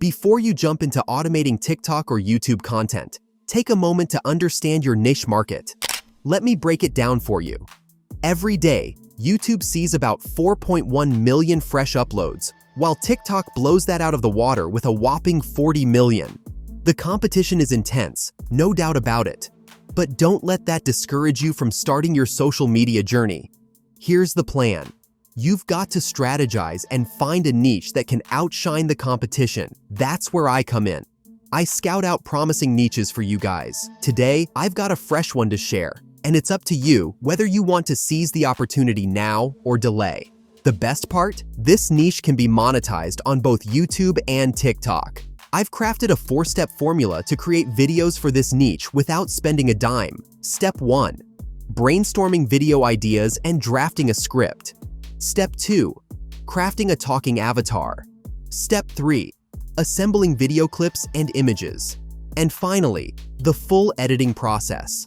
Before you jump into automating TikTok or YouTube content, take a moment to understand your niche market. Let me break it down for you. Every day, YouTube sees about 4.1 million fresh uploads, while TikTok blows that out of the water with a whopping 40 million. The competition is intense, no doubt about it. But don't let that discourage you from starting your social media journey. Here's the plan. You've got to strategize and find a niche that can outshine the competition. That's where I come in. I scout out promising niches for you guys. Today, I've got a fresh one to share, and it's up to you whether you want to seize the opportunity now or delay. The best part? This niche can be monetized on both YouTube and TikTok. I've crafted a 4-step formula to create videos for this niche without spending a dime. Step 1. Brainstorming video ideas and drafting a script. Step 2. Crafting a talking avatar. Step 3. Assembling video clips and images. And finally, the full editing process.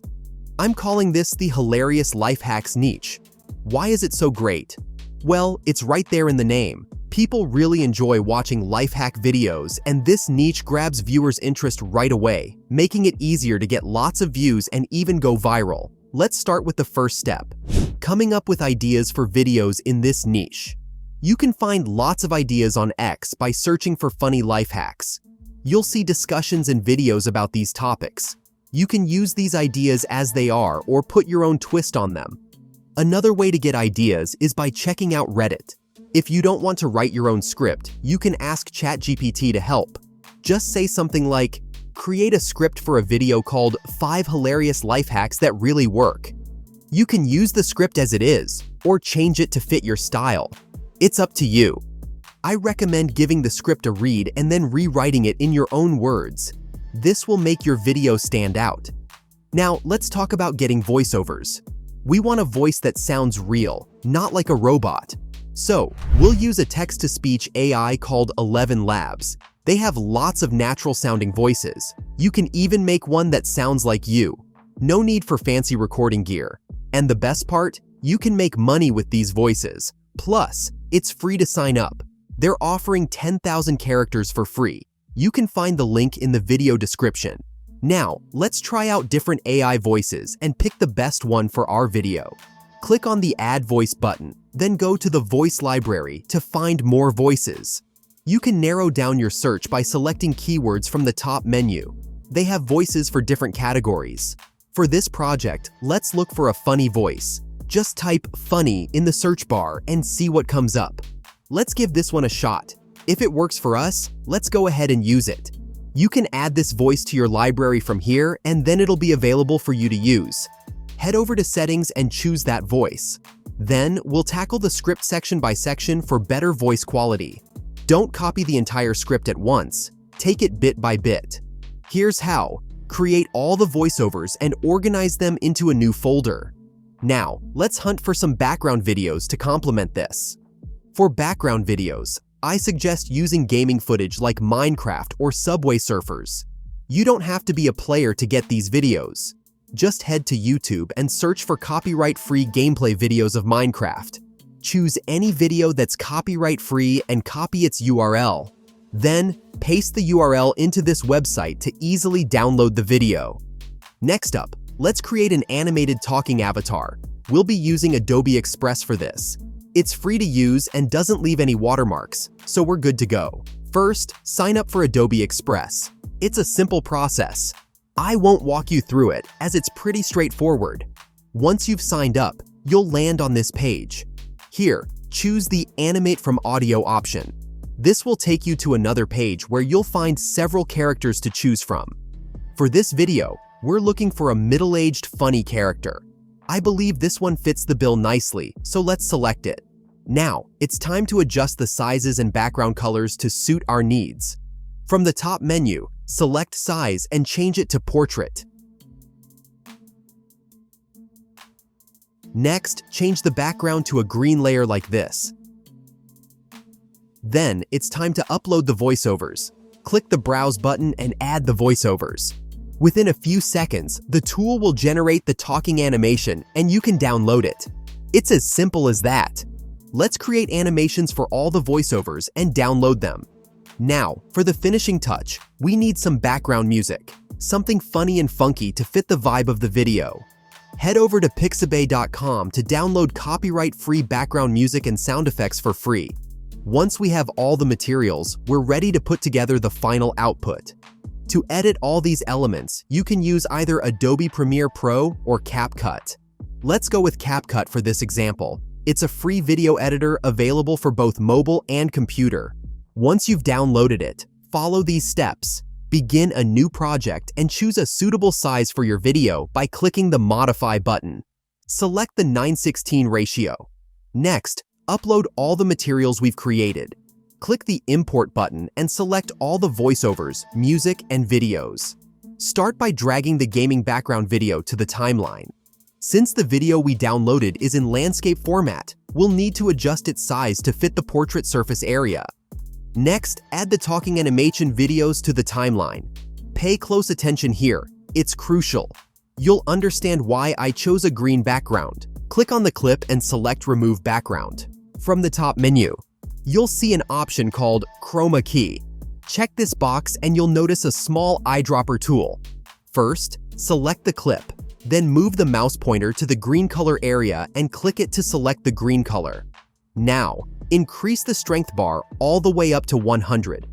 I'm calling this the hilarious life hacks niche. Why is it so great? Well, it's right there in the name. People really enjoy watching life hack videos, and this niche grabs viewers' interest right away, making it easier to get lots of views and even go viral. Let's start with the first step. Coming up with ideas for videos in this niche. You can find lots of ideas on X by searching for funny life hacks. You'll see discussions and videos about these topics. You can use these ideas as they are or put your own twist on them. Another way to get ideas is by checking out Reddit. If you don't want to write your own script, you can ask chatgpt to help. Just say something like, create a script for a video called 5 hilarious life hacks that really work. You can use the script as it is, or change it to fit your style. It's up to you. I recommend giving the script a read and then rewriting it in your own words. This will make your video stand out. Now, let's talk about getting voiceovers. We want a voice that sounds real, not like a robot. So, we'll use a text-to-speech AI called 11 Labs. They have lots of natural-sounding voices. You can even make one that sounds like you. No need for fancy recording gear. And the best part? You can make money with these voices. Plus, it's free to sign up. They're offering 10,000 characters for free. You can find the link in the video description. Now, let's try out different AI voices and pick the best one for our video. Click on the Add Voice button, then go to the Voice Library to find more voices. You can narrow down your search by selecting keywords from the top menu. They have voices for different categories. For this project, let's look for a funny voice. Just type "funny" in the search bar and see what comes up. Let's give this one a shot. If it works for us, let's go ahead and use it. You can add this voice to your library from here, and then it'll be available for you to use. Head over to Settings and choose that voice. Then, we'll tackle the script section by section for better voice quality. Don't copy the entire script at once. Take it bit by bit. Here's how. Create all the voiceovers and organize them into a new folder. Now, let's hunt for some background videos to complement this. For background videos, I suggest using gaming footage like Minecraft or Subway Surfers. You don't have to be a player to get these videos. Just head to YouTube and search for copyright-free gameplay videos of Minecraft. Choose any video that's copyright-free and copy its URL. Then, paste the URL into this website to easily download the video. Next up, let's create an animated talking avatar. We'll be using Adobe Express for this. It's free to use and doesn't leave any watermarks, so we're good to go. First, sign up for Adobe Express. It's a simple process. I won't walk you through it, as it's pretty straightforward. Once you've signed up, you'll land on this page. Here, choose the Animate from Audio option. This will take you to another page where you'll find several characters to choose from. For this video, we're looking for a middle-aged funny character. I believe this one fits the bill nicely, so let's select it. Now, it's time to adjust the sizes and background colors to suit our needs. From the top menu, select Size and change it to Portrait. Next, change the background to a green layer like this. Then, it's time to upload the voiceovers. Click the Browse button and add the voiceovers. Within a few seconds, the tool will generate the talking animation and you can download it. It's as simple as that. Let's create animations for all the voiceovers and download them. Now, for the finishing touch, we need some background music, something funny and funky to fit the vibe of the video. Head over to pixabay.com to download copyright-free background music and sound effects for free. Once we have all the materials, we're ready to put together the final output. To edit all these elements, you can use either Adobe Premiere Pro or CapCut. Let's go with CapCut for this example. It's a free video editor available for both mobile and computer. Once you've downloaded it, follow these steps. Begin a new project and choose a suitable size for your video by clicking the Modify button. Select the 9:16 ratio. Next, upload all the materials we've created. Click the Import button and select all the voiceovers, music, and videos. Start by dragging the gaming background video to the timeline. Since the video we downloaded is in landscape format, we'll need to adjust its size to fit the portrait surface area. Next, add the talking animation videos to the timeline. Pay close attention here, it's crucial. You'll understand why I chose a green background. Click on the clip and select Remove Background. From the top menu, you'll see an option called Chroma Key. Check this box and you'll notice a small eyedropper tool. First, select the clip, then move the mouse pointer to the green color area and click it to select the green color. Now, increase the strength bar all the way up to 100.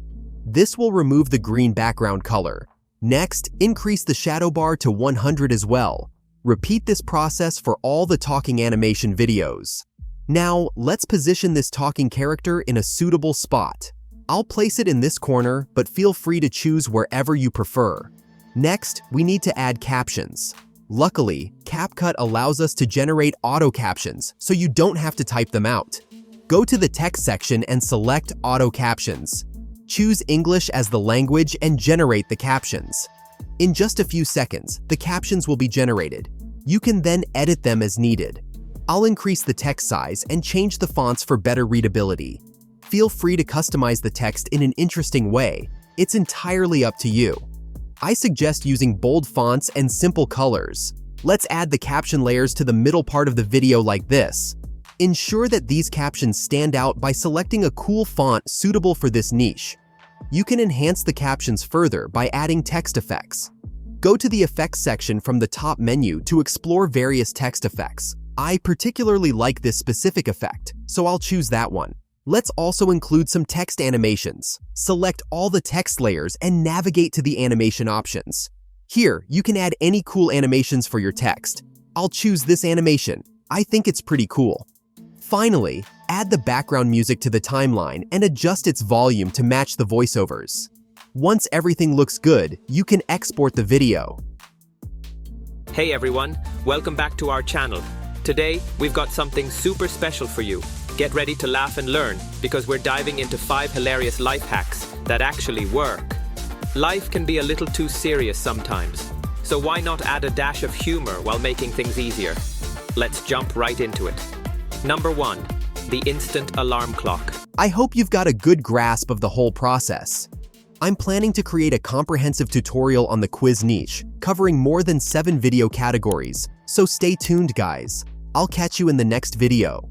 This will remove the green background color. Next, increase the shadow bar to 100 as well. Repeat this process for all the talking animation videos. Now, let's position this talking character in a suitable spot. I'll place it in this corner, but feel free to choose wherever you prefer. Next, we need to add captions. Luckily, CapCut allows us to generate auto captions, so you don't have to type them out. Go to the text section and select Auto Captions. Choose English as the language and generate the captions. In just a few seconds, the captions will be generated. You can then edit them as needed. I'll increase the text size and change the fonts for better readability. Feel free to customize the text in an interesting way. It's entirely up to you. I suggest using bold fonts and simple colors. Let's add the caption layers to the middle part of the video like this. Ensure that these captions stand out by selecting a cool font suitable for this niche. You can enhance the captions further by adding text effects. Go to the Effects section from the top menu to explore various text effects. I particularly like this specific effect, so I'll choose that one. Let's also include some text animations. Select all the text layers and navigate to the animation options. Here, you can add any cool animations for your text. I'll choose this animation. I think it's pretty cool. Finally, add the background music to the timeline and adjust its volume to match the voiceovers. Once everything looks good, you can export the video. Hey everyone, welcome back to our channel. Today, we've got something super special for you. Get ready to laugh and learn, because we're diving into 5 hilarious life hacks that actually work. Life can be a little too serious sometimes, so why not add a dash of humor while making things easier? Let's jump right into it. Number 1. The instant alarm clock. I hope you've got a good grasp of the whole process. I'm planning to create a comprehensive tutorial on the quiz niche, covering more than 7 video categories, so stay tuned guys. I'll catch you in the next video.